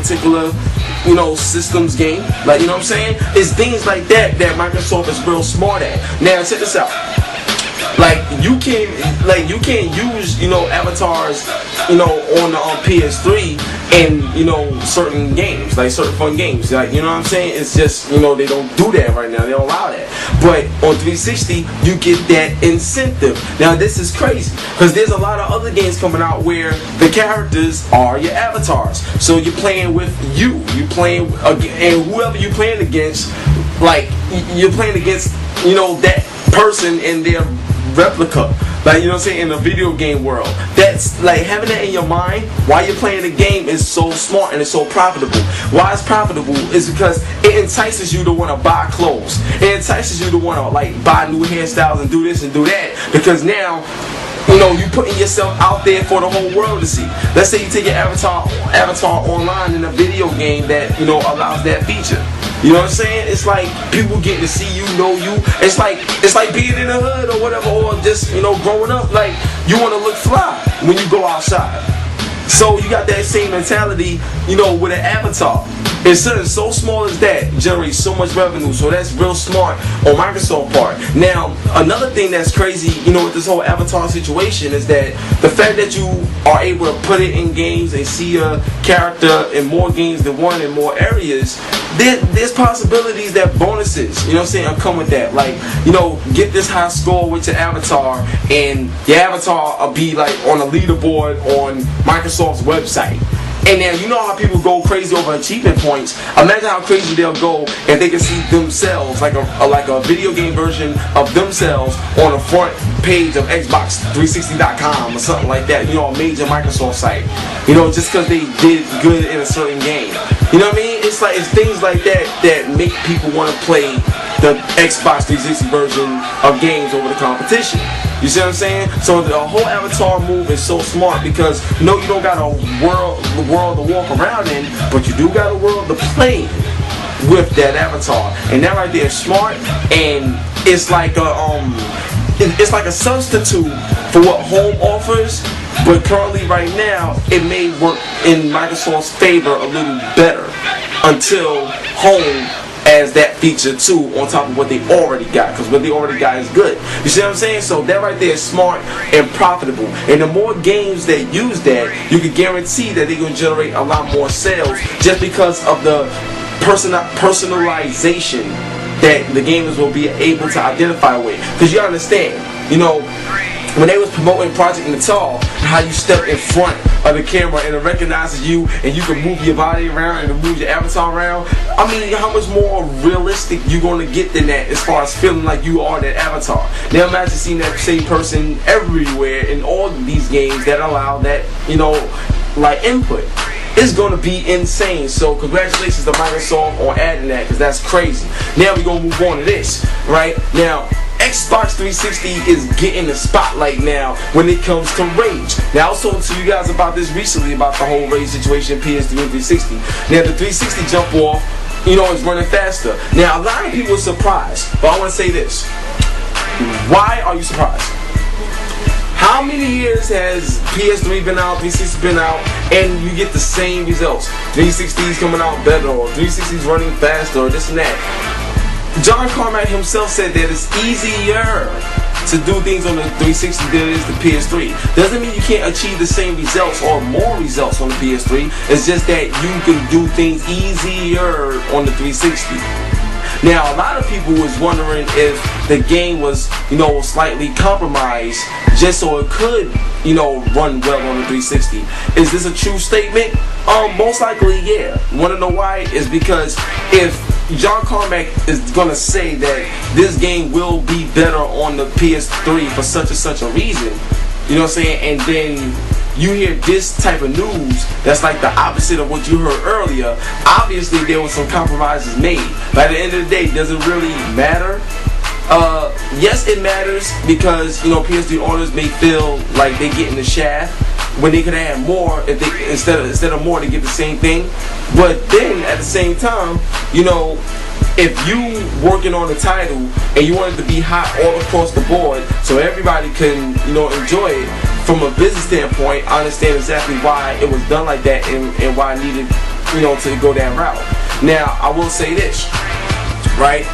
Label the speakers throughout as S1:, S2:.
S1: particular, systems game. Like, you know what I'm saying? It's things like that Microsoft is real smart at. Now, check this out. Like, you can't use, avatars, on the PS3 in, certain games, like certain fun games. Like, you know what I'm saying? It's just, they don't do that right now. They don't allow that. But on 360, you get that incentive. Now, this is crazy because there's a lot of other games coming out where the characters are your avatars. So you're playing with you. You're playing and whoever you're playing against, like, you're playing against, that person in their replica, like, you know what I'm saying, in the video game world. That's like, having that in your mind while you're playing the game is so smart and it's so profitable. Why it's profitable is because it entices you to want to buy clothes. It entices you to want to, like, buy new hairstyles and do this and do that, because now you putting yourself out there for the whole world to see. Let's say you take your avatar online in a video game that allows that feature. You know what I'm saying? It's like people getting to see you, know you. It's like being in the hood or whatever, or just growing up. Like, you want to look fly when you go outside. So you got that same mentality, with an avatar. It's something so small as that generates so much revenue. So that's real smart on Microsoft's part. Now, another thing that's crazy, with this whole avatar situation is that the fact that you are able to put it in games and see a character in more games than one in more areas, there's possibilities that bonuses, will come with that. Like, get this high score with your avatar, and your avatar will be like on a leaderboard on Microsoft's website. And now, you know how people go crazy over achievement points. Imagine how crazy they'll go if they can see themselves, like a video game version of themselves on the front page of Xbox360.com or something like that. A major Microsoft site. Just because they did good in a certain game. You know what I mean? It's things like that make people want to play the Xbox 360 version of games over the competition. You see what I'm saying? So the whole avatar move is so smart because you don't got a world to walk around in, but you do got a world to play with that avatar, and that right there is smart, and it's like a substitute for what home offers. But currently, right now, it may work in Microsoft's favor a little better until home as that feature too, on top of what they already got, because what they already got is good. You see what I'm saying? So that right there is smart and profitable. And the more games that use that, you can guarantee that they're going to generate a lot more sales just because of the personalization that the gamers will be able to identify with. Because you understand, when they was promoting Project Natal, how you step in front of the camera and it recognizes you and you can move your body around and move your avatar around. I mean, how much more realistic you going to get than that as far as feeling like you are that avatar? Now imagine seeing that same person everywhere in all of these games that allow that, like input. It's going to be insane. So congratulations to Microsoft on adding that, because that's crazy. Now we're going to move on to this, right? Now, Xbox 360 is getting the spotlight now when it comes to range. Now, I was talking to you guys about this recently, about the whole range situation, PS3 and 360. Now, the 360 jump off, is running faster. Now, a lot of people are surprised, but I want to say this. Why are you surprised? How many years has PS3 been out, 360 been out, and you get the same results? 360 is coming out better, or 360 is running faster, or this and that. John Carmack himself said that it's easier to do things on the 360 than it is the PS3. Doesn't mean you can't achieve the same results or more results on the PS3. It's just that you can do things easier on the 360. Now, a lot of people was wondering if the game was, slightly compromised just so it could, run well on the 360. Is this a true statement? Most likely, yeah. Want to know why? Is because if John Carmack is going to say that this game will be better on the PS3 for such and such a reason, you know what I'm saying, and then you hear this type of news that's like the opposite of what you heard earlier, obviously there was some compromises made. But at the end of the day, does it really matter? Yes, it matters because, PS3 owners may feel like they get in the shaft when they could add more if they instead of more to get the same thing. But then at the same time, if you working on the title and you want it to be hot all across the board so everybody can, enjoy it, from a business standpoint, I understand exactly why it was done like that and why it needed you know, to go that route. Now, I will say this, right?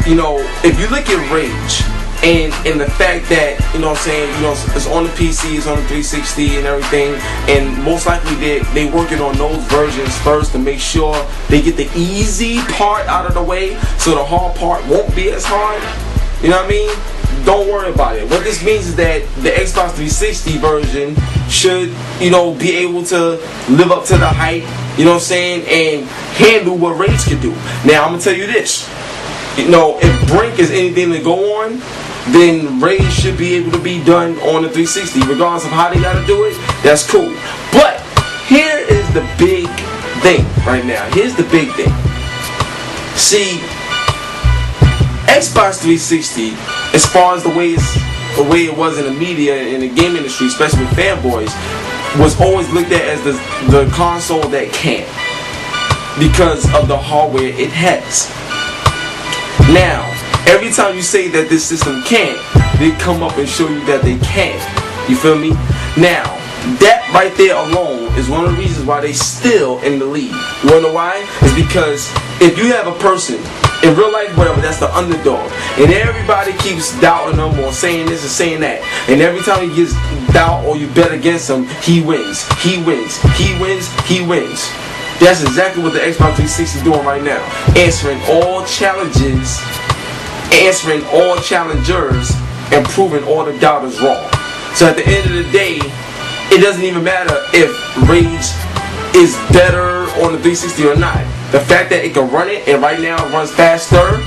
S1: You know, if you look at Rage, and the fact that, you know what I'm saying, you know, it's on the PC, it's on the 360 and everything, and most likely they working on those versions first to make sure they get the easy part out of the way so the hard part won't be as hard. You know what I mean? Don't worry about it. What this means is that the Xbox 360 version should, you know, be able to live up to the hype, you know what I'm saying, and handle what Rage can do. Now, I'm going to tell you this. You know, if Brink is anything to go on, then Rage should be able to be done on the 360. Regardless of how they got to do it, that's cool. But here is the big thing right now. Here's the big thing. See, Xbox 360, as far as the way it was in the media and in the game industry, especially with fanboys, was always looked at as the console that can't, because of the hardware it has. Now, every time you say that this system can't, they come up and show you that they can. You feel me? Now, that right there alone is one of the reasons why they still in the lead. You wanna know why? It's because if you have a person in real life, whatever, that's the underdog, and everybody keeps doubting them or saying this and saying that, and every time he gets doubt or you bet against him, he wins, he wins, he wins, he wins. That's exactly what the Xbox 360 is doing right now. Answering all challenges, answering all challengers, and proving all the doubters wrong. So at the end of the day, it doesn't even matter if Rage is better on the 360 or not. The fact that it can run it, and right now it runs faster,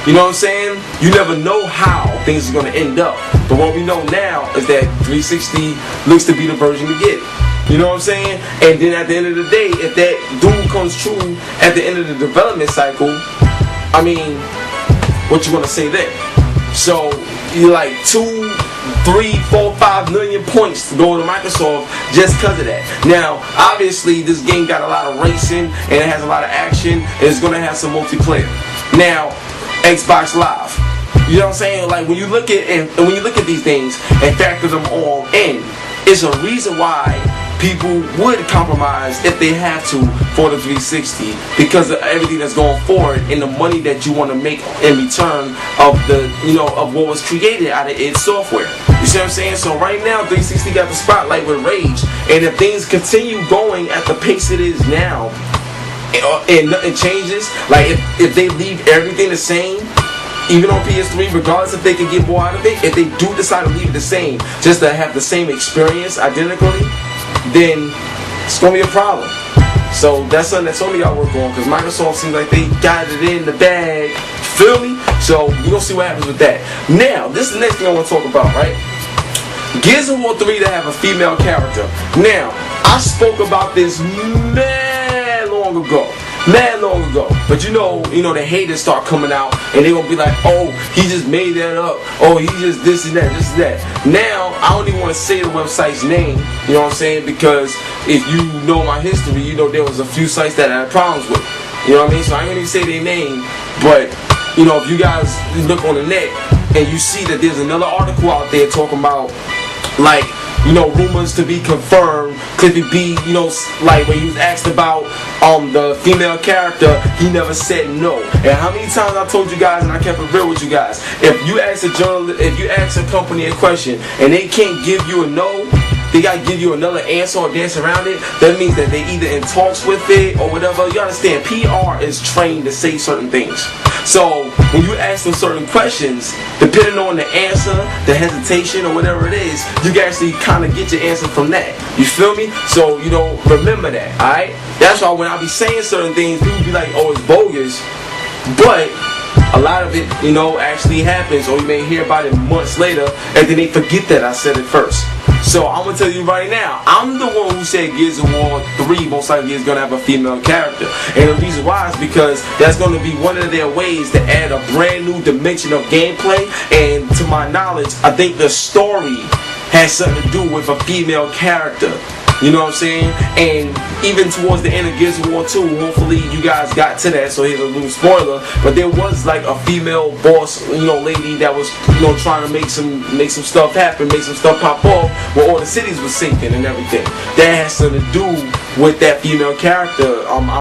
S1: you know what I'm saying? You never know how things are going to end up. But what we know now is that 360 looks to be the version to get. You know what I'm saying? And then at the end of the day, if that doom comes true at the end of the development cycle, I mean, what you want to say there? So you're like 2, 3, 4, 5 million points to go to Microsoft just because of that. Now, obviously, this game got a lot of racing and it has a lot of action and it's going to have some multiplayer. Now, Xbox Live. You know what I'm saying? Like when you look at when you look at these things and factor them all in, it's a reason why people would compromise if they have to for the 360 because of everything that's going forward and the money that you want to make in return of the, you know, of what was created out of its software. You see what I'm saying? So right now 360 got the spotlight with Rage, and if things continue going at the pace it is now and nothing changes, like if they leave everything the same, even on PS3, regardless if they can get more out of it, if they do decide to leave it the same, just to have the same experience identically, then it's going to be a problem. So that's something that's only got to work on, because Microsoft seems like they got it in the bag. Feel me? So we're going to see what happens with that. Now, this is the next thing I want to talk about, right? Gears of War 3 to have a female character. Now, I spoke about this mad long ago. But you know the haters start coming out and they gonna be like, oh, he just made that up, oh, he just this and that. Now I don't even want to say the website's name, you know what I'm saying, because if you know my history, you know there was a few sites that I had problems with, you know what I mean. So I ain't gonna even say their name, but you know, if you guys look on the net and you see that there's another article out there talking about, like, you know, rumors to be confirmed, Cliffy B, you know, like when he was asked about the female character, he never said no. And how many times I told you guys, and I kept it real with you guys, if you ask a journalist, if you ask a company a question and they can't give you a no, they gotta give you another answer or dance around it. That means that they either in talks with it or whatever. You understand? PR is trained to say certain things. So when you ask them certain questions, depending on the answer, the hesitation, or whatever it is, you can actually kind of get your answer from that. You feel me? So, you know, remember that, alright? That's why when I be saying certain things, people be like, oh, it's bogus. But a lot of it, you know, actually happens, or you may hear about it months later, and then they forget that I said it first. So I'm going to tell you right now, I'm the one who said Gears of War 3 most likely is going to have a female character. And the reason why is because that's going to be one of their ways to add a brand new dimension of gameplay. And to my knowledge, I think the story has something to do with a female character. You know what I'm saying? And even towards the end of Gears of War 2, hopefully you guys got to that, so here's a little spoiler, but there was like a female boss, you know, lady that was, you know, trying to make some stuff happen, make some stuff pop off, where all the cities was sinking and everything. That has something to do with that female character.